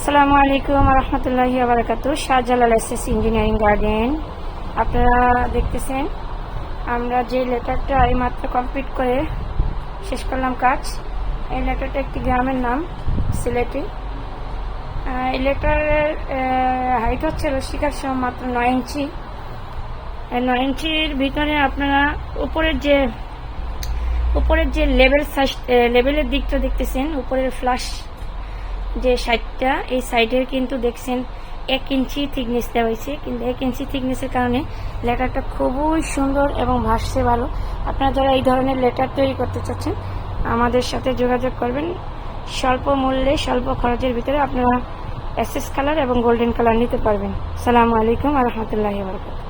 আসসালামু আলাইকুম রহমতুল্লাহি ওয়া বারাকাতুহু। শাহজালাল এসএস ইঞ্জিনিয়ারিং গার্ডেন আপনারা দেখতেছেন। আমরা যে লেটারটা এইমাত্র কমপ্লিট করে শেষ করলাম কাজ। এই লেটারটা একটি গ্রামের নাম সিলেটি। এই লেটারের হাইট হচ্ছে রশিকার সহ মাত্র 9 ইঞ্চি। 9 ইঞ্চির ভিতরে আপনারা উপরের যে লেভেলের দিকটা দেখতেছেন, উপরের ফ্লাশ যে সাইডটা, এই সাইডের কিন্তু দেখছেন 1 ইঞ্চি থিকনেস দেওয়া হয়েছে। কিন্তু 1 ইঞ্চি থিকনেসের কারণে লেটারটা খুবই সুন্দর এবং ভাসছে ভালো। আপনারা যারা এই ধরনের লেটার তৈরি করতে চাচ্ছেন আমাদের সাথে যোগাযোগ করবেন। স্বল্প মূল্যে স্বল্প খরচের ভিতরে আপনারা এসএস কালার এবং গোল্ডেন কালার নিতে পারবেন। আসসালামু আলাইকুম রহমতুল্লাহি ওয়া বারাকাতুহু।